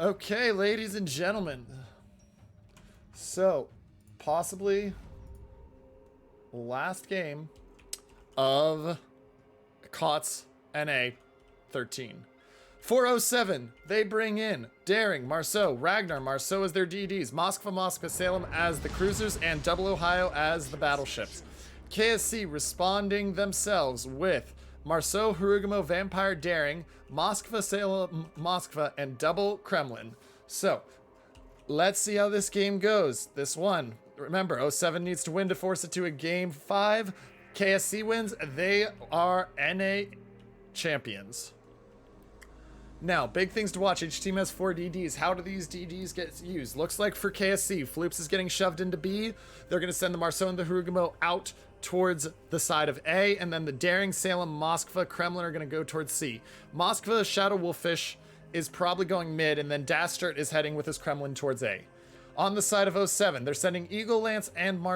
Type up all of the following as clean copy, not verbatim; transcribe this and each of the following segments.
Okay, ladies and gentlemen. So, possibly last game of KOTS NA 13. 407, they bring in Daring, Marceau, Ragnar, Marceau as their DDs, Moskva, Salem as the cruisers, and Double Ohio as the battleships. KSC responding themselves with Marceau, Harugumo, Vampire, Daring, Moskva, Salem, Moskva, and Double Kremlin. So, let's see how this game goes. This one, remember, 07 needs to win to force it to a game 5. KSC wins, they are NA champions. Now, big things to watch. Each team has 4 DDs. How do these DDs get used? Looks like for KSC, Floops is getting shoved into B. They're going to send the Marceau and the Harugumo out towards the side of A, and then the Daring, Salem, Moskva, Kremlin are going to go towards C. Moskva, Shadow Wolfish is probably going mid, and then Dastert is heading with his Kremlin towards A. On the side of 07, they're sending Eagle Lance and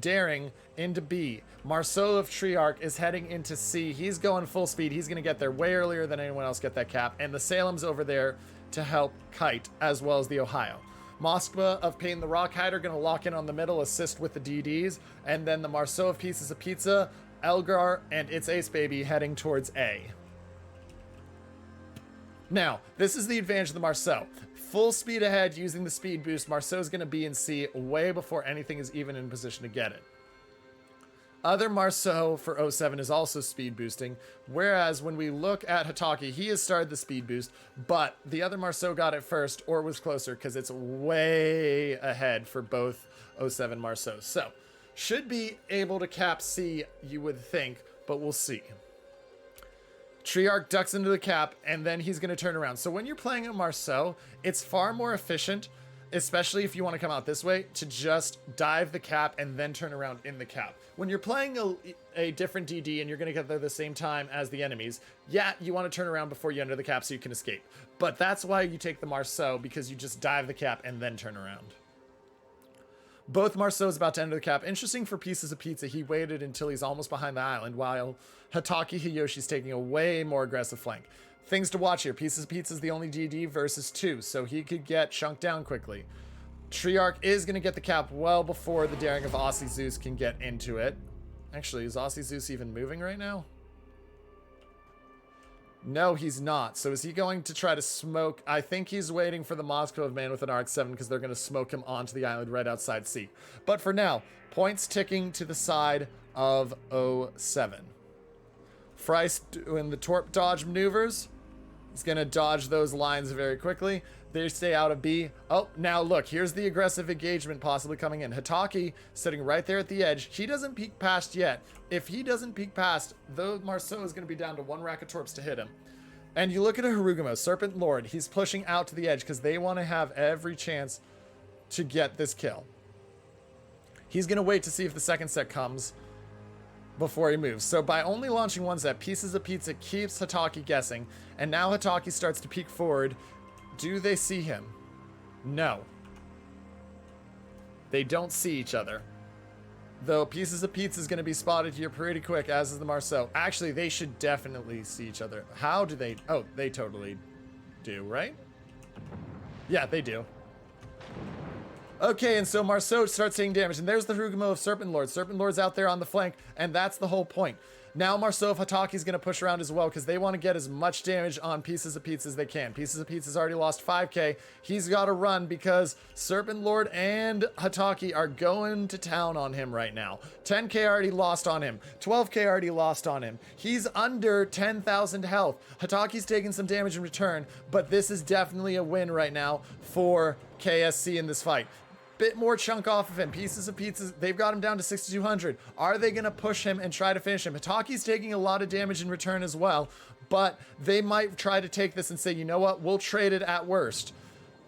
Daring into B. Marceau of Treyarch is heading into C. He's going full speed. He's going to get there way earlier than anyone else get that cap. And the Salem's over there to help Kite, as well as the Ohio. Moskva of Payne the Rockhide are going to lock in on the middle, assist with the DDs. And then the Marceau of Pieces of Pizza, Elgar, and It's Ace Baby heading towards A. Now, this is the advantage of the Marceau. Full speed ahead using the speed boost. Marceau's going to be in C way before anything is even in position to get it. Other Marceau for 07 is also speed boosting, whereas when we look at Hatake, he has started the speed boost, but the other Marceau got it first or was closer because it's way ahead for both 07 Marceau. So, should be able to cap C, you would think, but we'll see. Treyarch ducks into the cap, and then he's going to turn around. So when you're playing a Marceau, it's far more efficient, especially if you want to come out this way, to just dive the cap and then turn around in the cap. When you're playing a different DD and you're going to get there the same time as the enemies, yeah, you want to turn around before you enter the cap so you can escape. But that's why you take the Marceau, because you just dive the cap and then turn around. Both Marceau's about to enter the cap. Interesting for Pieces of Pizza, he waited until he's almost behind the island, while Hatake Hiyoshi's taking a way more aggressive flank. Things to watch here. Pieces of Pizza is the only DD versus 2, so he could get chunked down quickly. Treyarch is going to get the cap well before the Daring of Aussie Zeus can get into it. Actually, is Aussie Zeus even moving right now? No, he's not. So is he going to try to smoke? I think he's waiting for the Moscow of Man with an RX-7 because they're going to smoke him onto the island right outside C. But for now, points ticking to the side of 07. Fryce doing the torp dodge maneuvers. He's going to dodge those lines very quickly. They stay out of B. Oh, now look, here's the aggressive engagement possibly coming in. Hatake sitting right there at the edge. He doesn't peek past yet. If he doesn't peek past, though, Marceau is going to be down to 1 rack of torps to hit him. And you look at a Harugumo, Serpent Lord. He's pushing out to the edge because they want to have every chance to get this kill. He's going to wait to see if the second set comes before he moves. So by only launching one set, Pieces of Pizza keeps Hatake guessing. And now Hatake starts to peek forward. Do they see him? No. They don't see each other. Though Pieces of Pizza is going to be spotted here pretty quick, as is the Marceau. Actually, they should definitely see each other. How do they? Oh, they totally do, right? Yeah, they do. Okay, and so Marceau starts taking damage, and there's the Harugumo of Serpent Lord. Serpent Lord's out there on the flank, and that's the whole point. Now Marceau of Hatake's going to push around as well, because they want to get as much damage on Pieces of Pizza as they can. Pieces of Pizza's already lost 5k. He's got to run, because Serpent Lord and Hatake are going to town on him right now. 10k already lost on him. 12k already lost on him. He's under 10,000 health. Hatake's taking some damage in return, but this is definitely a win right now for KSC in this fight. Bit more chunk off of him. Pieces of Pizza, they've got him down to 6,200. Are they going to push him and try to finish him? Hatake's taking a lot of damage in return as well, but they might try to take this and say, you know what, we'll trade it at worst.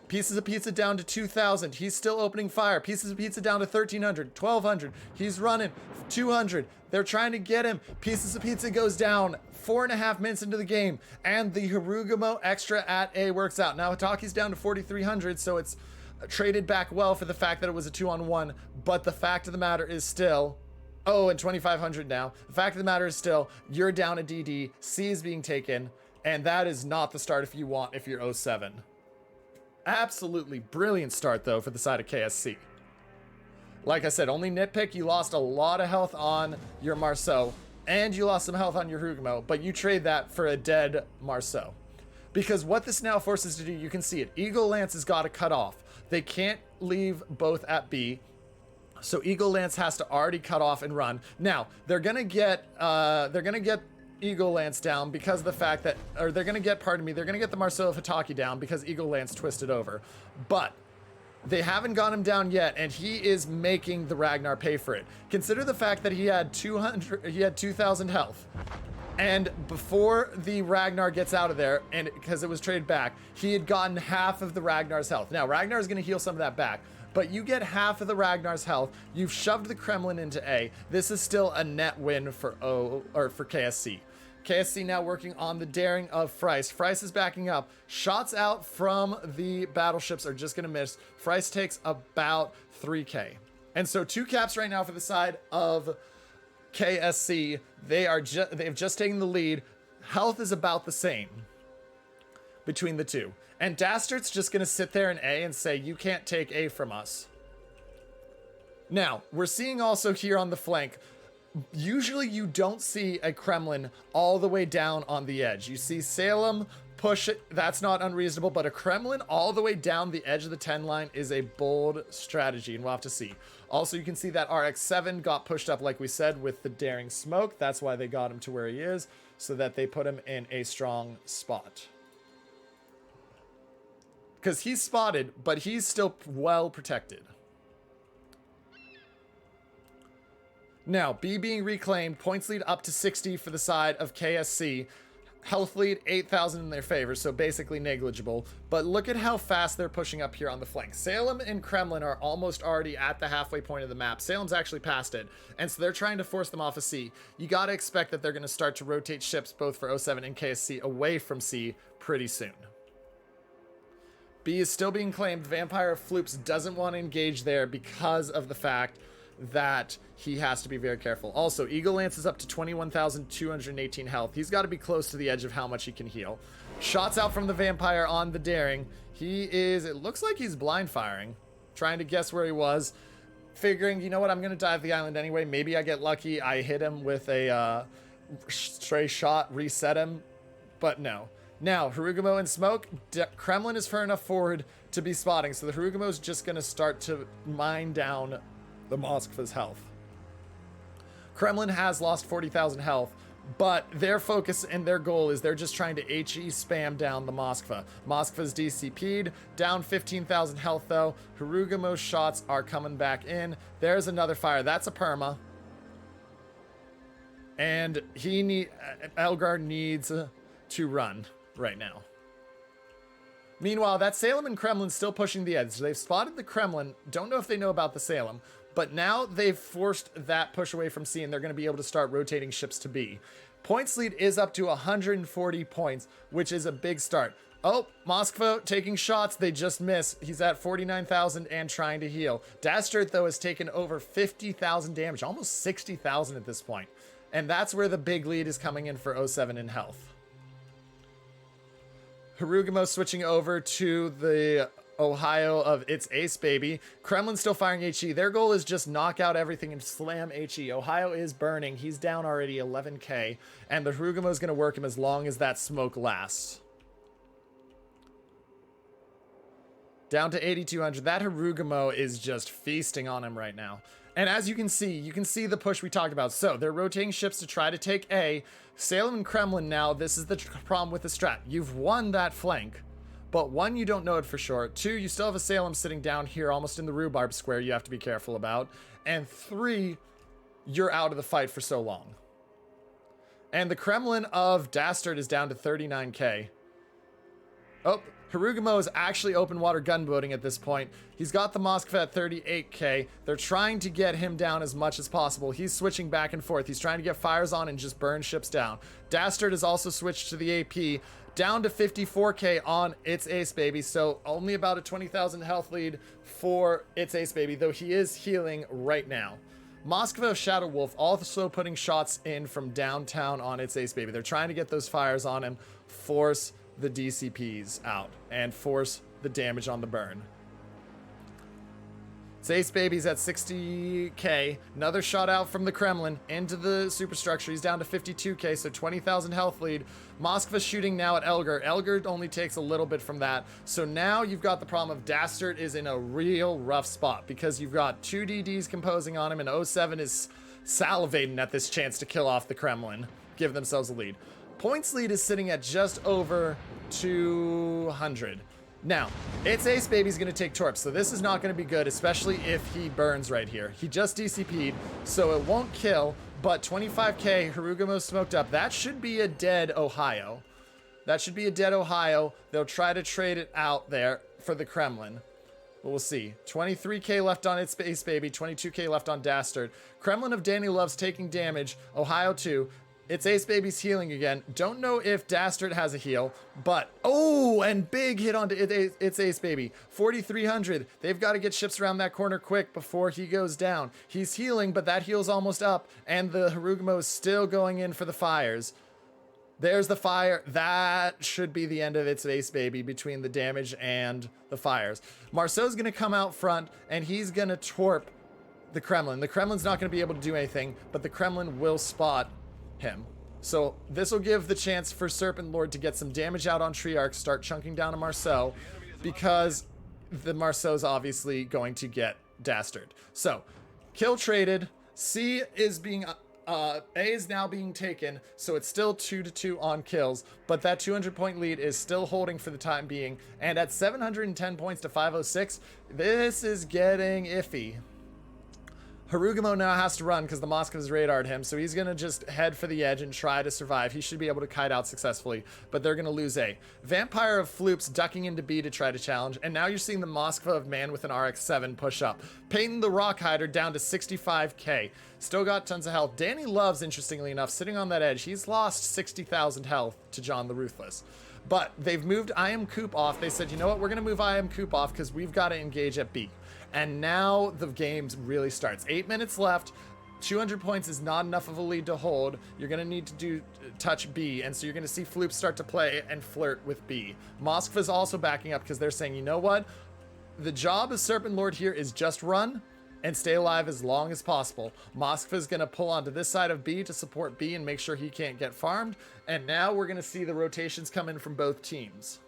Pieces of Pizza down to 2,000. He's still opening fire. Pieces of Pizza down to 1,300, 1,200. He's running 200. They're trying to get him. Pieces of Pizza goes down 4.5 minutes into the game, and the Harugumo extra at A works out. Now Hatake's down to 4,300, so it's traded back well for the fact that it was a 2-on-1, but the fact of the matter is still, oh, and 2,500 now. The fact of the matter is still, you're down a DD, C is being taken, and that is not the start if you want, if you're 07. Absolutely brilliant start, though, for the side of KSC. Like I said, only nitpick, you lost a lot of health on your Marceau, and you lost some health on your Hugamo, but you trade that for a dead Marceau. Because what this now forces to do, you can see it. Eagle Lance has got to cut off. They can't leave both at B, so Eagle Lance has to already cut off and run. Now, they're gonna get Eagle Lance down because of the fact that, or they're gonna get, pardon me, they're gonna get the Marceau of Hitaki down because Eagle Lance twisted over. But they haven't got him down yet, and he is making the Ragnar pay for it. Consider the fact that he had 2,000 health. And before the Ragnar gets out of there, and because it was traded back, he had gotten half of the Ragnar's health. Now, Ragnar is going to heal some of that back, but you get half of the Ragnar's health. You've shoved the Kremlin into A. This is still a net win for for KSC. KSC now working on the daring of Fries. Fries is backing up. Shots out from the battleships are just going to miss. Fries takes about 3k. And so 2 caps right now for the side of KSC. They've just taken the lead. Health is about the same between the two. And Dastard's just going to sit there in A and say, you can't take A from us. Now, we're seeing also here on the flank, usually you don't see a Kremlin all the way down on the edge. You see Salem push it. That's not unreasonable, but a Kremlin all the way down the edge of the 10 line is a bold strategy, and we'll have to see. Also, you can see that RX-7 got pushed up, like we said, with the daring smoke. That's why they got him to where he is, so that they put him in a strong spot. Because he's spotted, but he's still well protected. Now, B being reclaimed, points lead up to 60 for the side of KSC. Health lead, 8,000 in their favor, so basically negligible. But look at how fast they're pushing up here on the flank. Salem and Kremlin are almost already at the halfway point of the map. Salem's actually past it, and so they're trying to force them off of C. You gotta expect that they're gonna start to rotate ships, both for 07 and KSC, away from C pretty soon. B is still being claimed. Vampire of Floops doesn't want to engage there because of the fact that he has to be very careful. Also, Eagle Lance is up to 21,218 health. He's got to be close to the edge of how much he can heal. Shots out from the Vampire on the daring. He is, it looks like he's blind firing, trying to guess where he was, figuring, you know what, I'm going to dive the island anyway. Maybe I get lucky. I hit him with a stray shot, reset him, but no. Now, Harugamo and Smoke, Kremlin is far enough forward to be spotting, so the Harugamo is just going to start to mine down the Moskva's health. Kremlin has lost 40,000 health, but their focus and their goal is they're just trying to HE spam down the Moskva. Moskva's DCP'd, down 15,000 health though. Harugamo's shots are coming back in. There's another fire. That's a perma. And Elgar needs to run right now. Meanwhile, that Salem and Kremlin still pushing the edge. So they've spotted the Kremlin. Don't know if they know about the Salem, but now they've forced that push away from C, and they're going to be able to start rotating ships to B. Points lead is up to 140 points, which is a big start. Oh, Moskva taking shots. They just miss. He's at 49,000 and trying to heal. Dastard, though, has taken over 50,000 damage, almost 60,000 at this point. And that's where the big lead is coming in for 07 in health. Harugamo switching over to the Ohio of It's Ace Baby. Kremlin still firing HE. Their goal is just knock out everything and slam HE. Ohio is burning. He's down already 11k. And the Harugamo is going to work him as long as that smoke lasts. Down to 8,200. That Harugamo is just feasting on him right now. And as you can see the push we talked about. So they're rotating ships to try to take A. Salem and Kremlin now, this is the problem with the strat. You've won that flank, but one, you don't know it for sure. Two, you still have a Salem sitting down here almost in the Rhubarb square you have to be careful about. And three, you're out of the fight for so long. And the Kremlin of Dastard is down to 39k. Oh, Harugamo is actually open water gunboating at this point. He's got the Moskva at 38k. They're trying to get him down as much as possible. He's switching back and forth. He's trying to get fires on and just burn ships down. Dastard has also switched to the AP, down to 54k on It's Ace Baby, so only about a 20,000 health lead for It's Ace Baby, though he is healing right now. Moskva of Shadow Wolf also putting shots in from downtown on It's Ace Baby. They're trying to get those fires on him, force the DCPs out, and force the damage on the burn. It's Ace Baby's at 60k. Another shot out from the Kremlin into the superstructure. He's down to 52k, so 20,000 health lead. Moskva shooting now at Elgar. Elgar only takes a little bit from that. So now you've got the problem of Dastard is in a real rough spot because you've got 2 DDs composing on him, and 07 is salivating at this chance to kill off the Kremlin, give themselves a lead. Points lead is sitting at just over 200. Now, it's Ace Baby's going to take Torp, so this is not going to be good, especially if he burns right here. He just DCP'd, so it won't kill, but 25k, Harugumo smoked up. That should be a dead Ohio. That should be a dead Ohio. They'll try to trade it out there for the Kremlin. But we'll see. 23k left on its Ace Baby, 22k left on Dastard. Kremlin of Danny Loves taking damage. Ohio 2. It's Ace Baby's healing again. Don't know if Dastard has a heal, but oh, and big hit onto it's Ace Baby. 4,300. They've got to get ships around that corner quick before he goes down. He's healing, but that heal's almost up, and the Harugumo is still going in for the fires. There's the fire. That should be the end of its Ace Baby between the damage and the fires. Marceau's going to come out front, and he's going to torp the Kremlin. The Kremlin's not going to be able to do anything, but the Kremlin will spot him. So this will give the chance for Serpent Lord to get some damage out on Treyarch, start chunking down to Marceau, because the Marceau's obviously going to get Dastard. So kill traded. C is being A is now being taken, so it's still 2-2 on kills, but that 200 point lead is still holding for the time being, and at 710 points to 506, this is getting iffy. Harugumo now has to run because the Moskva's radared him, so he's going to just head for the edge and try to survive. He should be able to kite out successfully, but they're going to lose A. Vampire of Floops ducking into B to try to challenge, and now you're seeing the Moskva of Man with an RX-7 push up. Peyton the Rock Hider down to 65k. Still got tons of health. Danny Loves, interestingly enough, sitting on that edge. He's lost 60,000 health to John the Ruthless. But they've moved I Am Coop off. They said, you know what, we're going to move I Am Coop off because we've got to engage at B. And now the game really starts. 8 minutes left. 200 points is not enough of a lead to hold. You're going to need to touch B. And so you're going to see Floop start to play and flirt with B. Moskva's also backing up because they're saying, you know what? The job as Serpent Lord here is just run and stay alive as long as possible. Moskva's going to pull onto this side of B to support B and make sure he can't get farmed. And now we're going to see the rotations come in from both teams.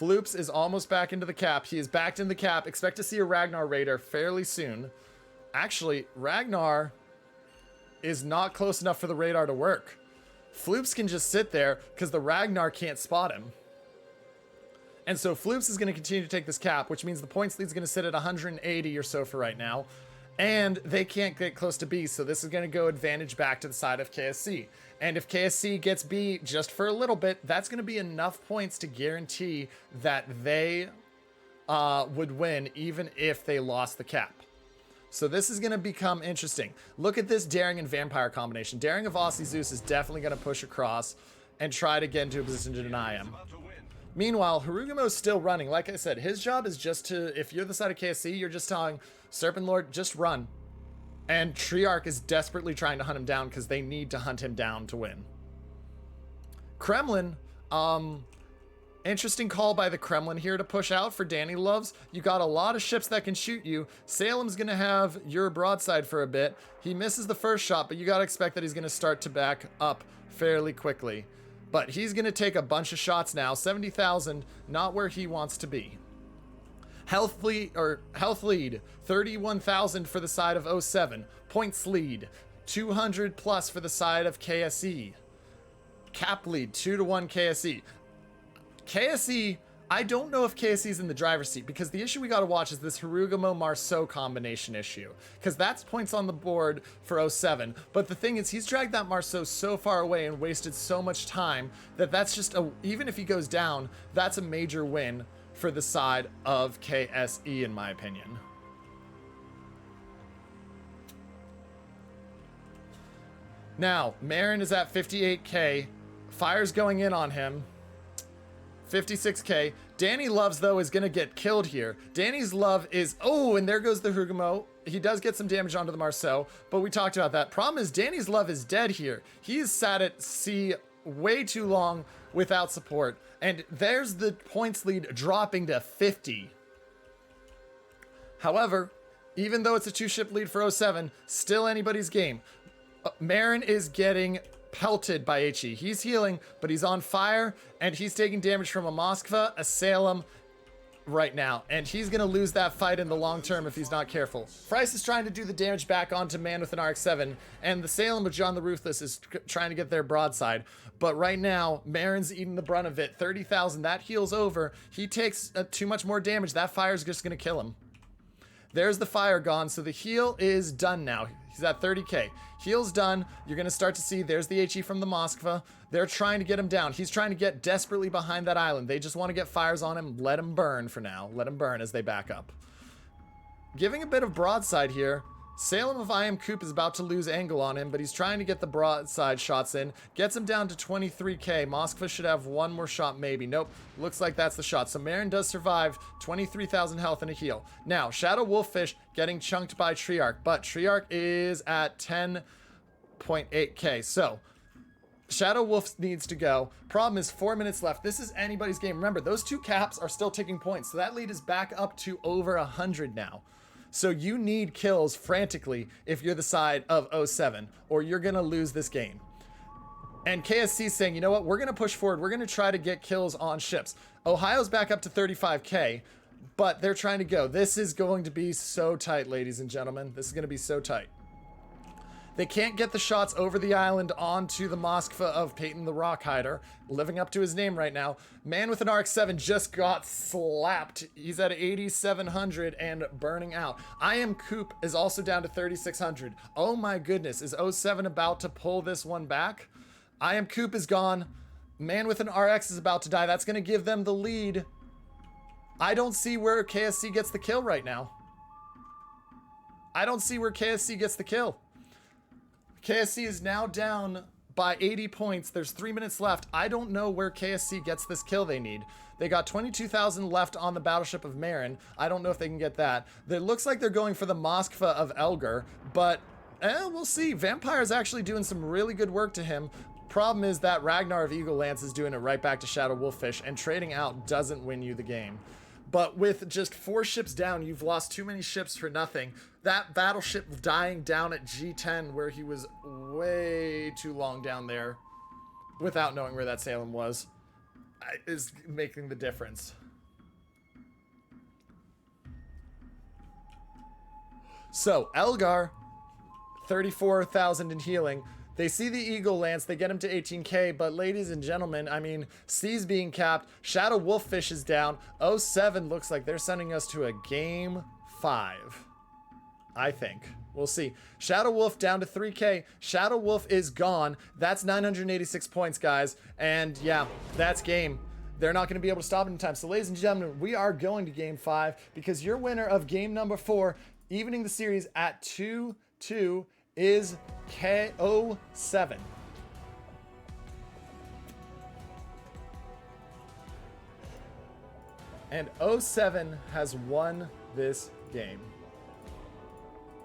Floops is almost back into the cap. He is backed in the cap. Expect to see a Ragnar Raider fairly soon. Actually, Ragnar is not close enough for the radar to work. Floops can just sit there because the Ragnar can't spot him. And so Floops is going to continue to take this cap, which means the points lead is going to sit at 180 or so for right now. And they can't get close to B, so this is going to go advantage back to the side of KSC. And if KSC gets B just for a little bit, that's going to be enough points to guarantee that they would win even if they lost the cap. So this is going to become interesting. Look at this Daring and Vampire combination. Daring of Aussie Zeus is definitely going to push across and try to get into a position to deny him. Meanwhile, Harugumo's still running. Like I said, his job is just to, if you're the side of KSC, you're just telling Serpent Lord, just run. And Treyarch is desperately trying to hunt him down because they need to hunt him down to win. Kremlin, interesting call by the Kremlin here to push out for Danny Loves. You got a lot of ships that can shoot you. Salem's going to have your broadside for a bit. He misses the first shot, but you got to expect that he's going to start to back up fairly quickly. But he's going to take a bunch of shots now. 70,000, not where he wants to be. Health lead, 31,000 for the side of 07. Points lead, 200 plus for the side of KSE. Cap lead, 2-1 KSE. KSE, I don't know if KSE is in the driver's seat because the issue we got to watch is this Harugumo-Marceau combination issue because that's points on the board for 07. But the thing is, he's dragged that Marceau so far away and wasted so much time that that's just even if he goes down, that's a major win for the side of KSE, in my opinion. Now, Marin is at 58k. Fire's going in on him. 56k. Danny Loves, though, is going to get killed here. Danny's Love is... Oh, and there goes the Harugumo. He does get some damage onto the Marceau, but we talked about that. Problem is, Danny's Love is dead here. He is sat at C way too long without support. And there's the points lead dropping to 50. However, even though it's a 2-ship lead for 07, still anybody's game. Marin is getting pelted by HE. He's healing, but he's on fire, and he's taking damage from a Moskva, a Salem right now, and he's going to lose that fight in the long term if he's not careful. Price is trying to do the damage back onto Man with an RX-7, and the Salem with John the Ruthless is trying to get their broadside. But right now, Marin's eating the brunt of it. 30,000, that heals over. He takes too much more damage. That fire's just going to kill him. There's the fire gone, so the heal is done now. He's at 30k. Heal's done. You're going to start to see there's the HE from the Moskva. They're trying to get him down. He's trying to get desperately behind that island. They just want to get fires on him. Let him burn for now. Let him burn as they back up. Giving a bit of broadside here. Salem of I Am Coop is about to lose angle on him, but he's trying to get the broadside shots in. Gets him down to 23k. Moskva should have one more shot, maybe. Nope. Looks like that's the shot. So Marin does survive. 23,000 health and a heal. Now, Shadow Wolffish getting chunked by Treyarch, but Treyarch is at 10.8k. So, Shadow Wolf needs to go. Problem is 4 minutes left. This is anybody's game. Remember, those two caps are still taking points, so that lead is back up to over 100 now. So you need kills frantically if you're the side of 07, or you're going to lose this game. And KSC is saying, you know what, we're going to push forward. We're going to try to get kills on ships. Ohio's back up to 35k, but they're trying to go. This is going to be so tight, ladies and gentlemen. This is going to be so tight. They can't get the shots over the island onto the Moskva of Peyton the Rockhider, living up to his name right now. Man with an RX-7 just got slapped. He's at 8,700 and burning out. I Am Coop is also down to 3,600. Oh my goodness, is 07 about to pull this one back? I Am Coop is gone. Man with an RX is about to die. That's going to give them the lead. I don't see where KSC gets the kill right now. I don't see where KSC gets the kill. KSC is now down by 80 points. There's 3 minutes left. I don't know where KSC gets this kill they need. They got 22,000 left on the battleship of Marin. I don't know if they can get that. It looks like they're going for the Moskva of Elgar, but we'll see. Vampire's actually doing some really good work to him. Problem is that Ragnar of Eagle Lance is doing it right back to Shadow Wolffish, and trading out doesn't win you the game. But with just 4 ships down, you've lost too many ships for nothing. That battleship dying down at G10, where he was way too long down there, without knowing where that Salem was, is making the difference. So, Elgar, 34,000 in healing. They see the Eagle Lance, they get him to 18k, but ladies and gentlemen, I mean, C's being capped, Shadow Wolffish is down, 07 looks like they're sending us to a game 5. I think. We'll see. Shadow Wolf down to 3k. Shadow Wolf is gone. That's 986 points, guys. And yeah, that's game. They're not going to be able to stop it in time. So ladies and gentlemen, we are going to game 5 because your winner of game number 4, evening the series at 2-2, is KO7. And 07 has won this game.